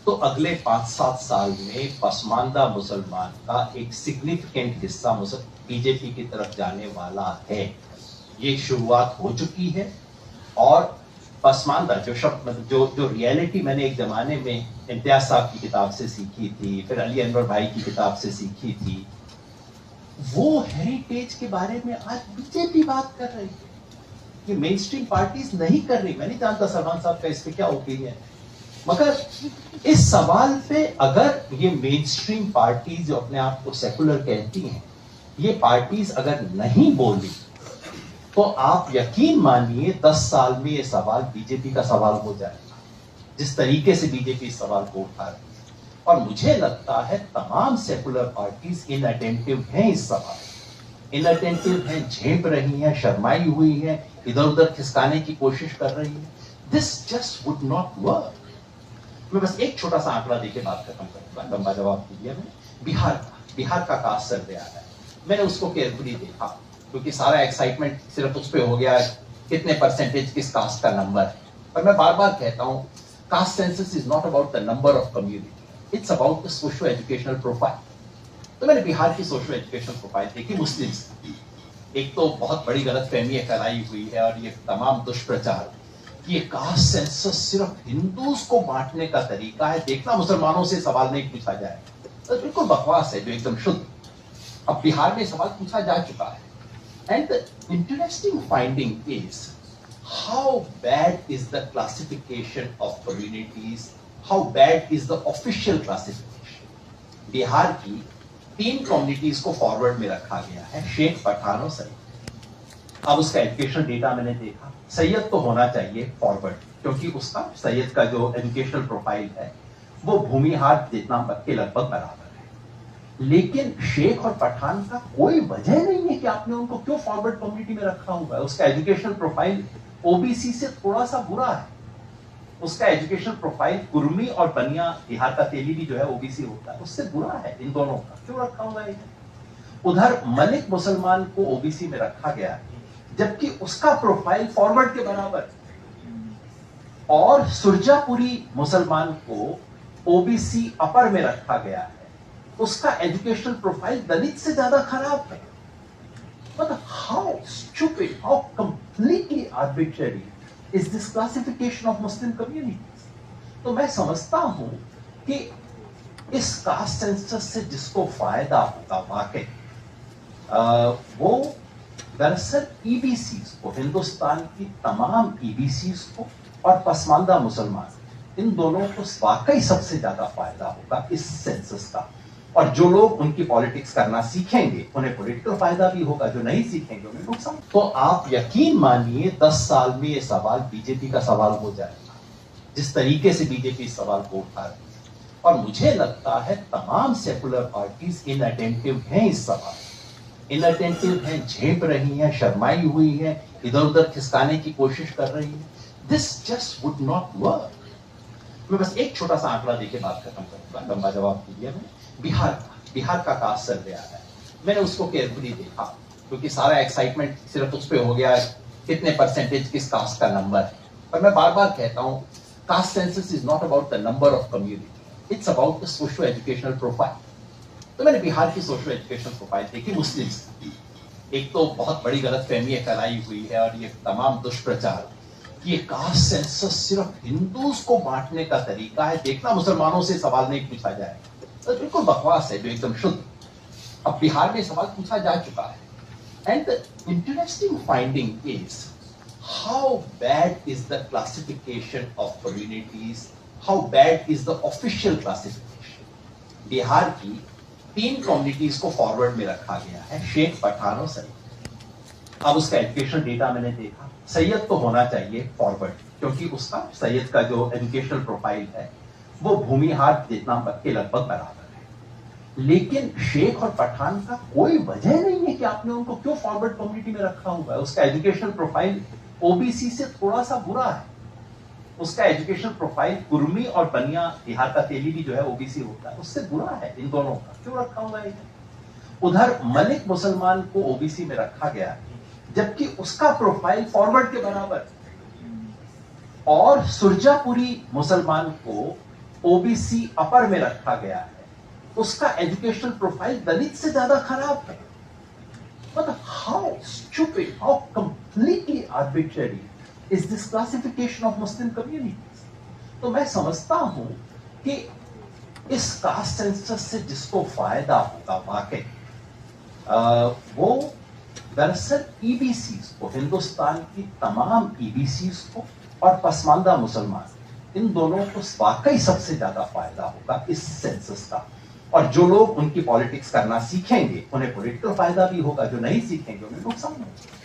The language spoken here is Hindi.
तो अगले 5-7 साल में पसमानदा मुसलमान का एक सिग्निफिकेंट हिस्सा बीजेपी की तरफ जाने वाला है। ये शुरुआत हो चुकी है। और पसमानदा जो शब्द जो रियलिटी मैंने एक जमाने में इम्तियाज साहब की किताब से सीखी थी, फिर अली अनवर भाई की किताब से सीखी थी, वो हेरिटेज के बारे में आज बीजेपी बात कर रही है। ये मेन स्ट्रीम पार्टीज नहीं कर रही। मैं नहीं जानता सलमान साहब का इस पे क्या ओपिनियन है, मगर इस सवाल पे अगर ये मेन स्ट्रीम पार्टीज जो अपने आप को सेकुलर कहती हैं, ये पार्टीज अगर नहीं बोली तो आप यकीन मानिए 10 साल में ये सवाल बीजेपी का सवाल हो जाएगा, जिस तरीके से बीजेपी इस सवाल को उठा रही है। और मुझे लगता है तमाम सेकुलर पार्टीज इनअटेंटिव हैं इस सवाल, इनअटेंटिव हैं, झेप रही हैं, शर्माई हुई हैं, इधर उधर खिसकाने की कोशिश कर रही है। This just would not work. मैं बस एक छोटा सा आंकड़ा देके बात खत्म करूंगा, लंबा जवाब दिया मैंने। बिहार का कास्ट सर्वे आ रहा है, मैंने उसको केयरफुली देखा क्योंकि सारा एक्साइटमेंट सिर्फ उस पे हो गया कितने परसेंटेज किस कास्ट का नंबर है। पर मैं बार बार कहता हूं, caste census is not about the number of community, it's about the socio educational profile. तो मैंने बिहार की सोशो एजुकेशनल प्रोफाइल देखी मुस्लिम्स की। एक तो बहुत बड़ी गलतफहमी फैलाई हुई है और ये तमाम दुष्प्रचार कि ये कास्ट सेंसस सिर्फ हिंदूज को बांटने का तरीका है, देखना मुसलमानों से सवाल नहीं पूछा जाए, तो बिल्कुल बकवास है जो एकदम शुद्ध। अब बिहार में सवाल पूछा जा चुका है। And the interesting finding is how bad is the classification of communities, how bad is the official classification. Bihar की 3 कम्युनिटीज को फॉरवर्ड में रखा गया है, शेख, पठान और सैयद। अब उसका एजुकेशनल डेटा मैंने देखा, सैयद तो होना चाहिए फॉरवर्ड, क्योंकि उसका सैयद का जो एजुकेशनल प्रोफाइल है वो भूमिहार जितना के लगभग बराबर है। लेकिन शेख और पठान का कोई वजह नहीं है कि आपने उनको क्यों फॉरवर्ड कम्युनिटी में रखा हुआ है। उसका एजुकेशनल प्रोफाइल ओबीसी से थोड़ा सा बुरा है। उसका एजुकेशनल प्रोफाइल कुर्मी और बनिया, बिहार का तेली भी जो है ओबीसी होता है, उससे बुरा है। इन दोनों का क्यों रखा हुआ है? उधर मलिक मुसलमान को ओबीसी में रखा गया है, जबकि उसका प्रोफाइल फॉरवर्ड के बराबर। और सुरजापुरी मुसलमान को ओबीसी अपर में रखा गया है, उसका एजुकेशनल प्रोफाइल दलित से ज्यादा खराब है। मतलब how stupid, how completely arbitrary is this classification of Muslim communities? तो मैं समझता हूं कि इस कास्ट सेंसस से जिसको फायदा होगा वाकई, वो दरअसल ईबीसीज को, हिंदुस्तान की तमाम ईबीसीज को और पसमानदा मुसलमान, इन दोनों को वाकई सबसे ज्यादा फायदा होगा इस सेंसस का। और जो लोग उनकी पॉलिटिक्स करना सीखेंगे उन्हें पॉलिटिकल फायदा भी होगा, जो नहीं सीखेंगे उन्हें नुकसान। तो आप यकीन मानिए 10 साल में ये सवाल बीजेपी का सवाल हो जाएगा, जिस तरीके से बीजेपी इस सवाल को उठा रही है। और मुझे लगता है तमाम सेकुलर पार्टीज इनअटेंटिव हैं इस सवाल, इनअटेंटिव हैं, झेप रही हैं, शर्माई हुई हैं, इधर उधर खिसकाने की कोशिश कर रही है। This just would not work. मैं बस एक छोटा सा आंकड़ा देके बात खत्म करूंगा, लंबा जवाब दिया मैंने। बिहार का कास्ट सर्वे आ रहा है, मैंने उसको केयरफुली देखा क्योंकि सारा एक्साइटमेंट सिर्फ उस पे हो गया कितने परसेंटेज किस कास्ट का नंबर है। पर मैं बार बार कहता हूं, caste census is not about the number of community, it's about the socio educational profile. तो मैंने बिहार की सोशो एजुकेशनल प्रोफाइल देखी मुस्लिम्स की। एक तो बहुत बड़ी गलतफहमी फैलाई हुई है और ये तमाम दुष्प्रचार कि ये कास्ट सेंसस सिर्फ हिंदूज को बांटने का तरीका है, देखना मुसलमानों से सवाल नहीं पूछा जाए, तो बिल्कुल बकवास है जो एकदम शुद्ध। अब बिहार में सवाल पूछा जा चुका है। And the interesting finding is how bad is the classification of communities, how bad is the official classification. Bihar की 3 कम्युनिटीज को फॉरवर्ड में रखा गया है, शेख, पठान और सैयद। अब उसका एजुकेशनल डेटा मैंने देखा, सैयद तो होना चाहिए फॉरवर्ड, क्योंकि उसका सैयद का जो एजुकेशनल प्रोफाइल है वो भूमिहार जितना के लगभग बराबर है। लेकिन शेख और पठान का कोई वजह नहीं है कि आपने उनको क्यों फॉरवर्ड कम्युनिटी में रखा हुआ है। उसका एजुकेशनल प्रोफाइल ओबीसी से थोड़ा सा बुरा है। उसका एजुकेशनल प्रोफाइल कुर्मी और बनिया, बिहार का तेली भी जो है ओबीसी होता है, उससे बुरा है। इन दोनों का क्यों रखा हुआ है? उधर मलिक मुसलमान को ओबीसी में रखा गया है, जबकि उसका प्रोफाइल फॉरवर्ड के बराबर। और सुरजापुरी मुसलमान को ओबीसी अपर में रखा गया है, उसका एजुकेशनल प्रोफाइल दलित से ज्यादा खराब है। मतलब how stupid, how completely arbitrary is this classification of Muslim communities. तो मैं समझता हूं कि इस कास्ट सेंसस से जिसको फायदा होगा वाकई वो दरअसल ईबीसीज को, हिंदुस्तान की तमाम ईबीसीज को और पसमानदा मुसलमान, इन दोनों को वाकई सबसे ज्यादा फायदा होगा इस सेंसस का। और जो लोग उनकी पॉलिटिक्स करना सीखेंगे उन्हें पॉलिटिकल फायदा भी होगा, जो नहीं सीखेंगे उन्हें नुकसान होगा।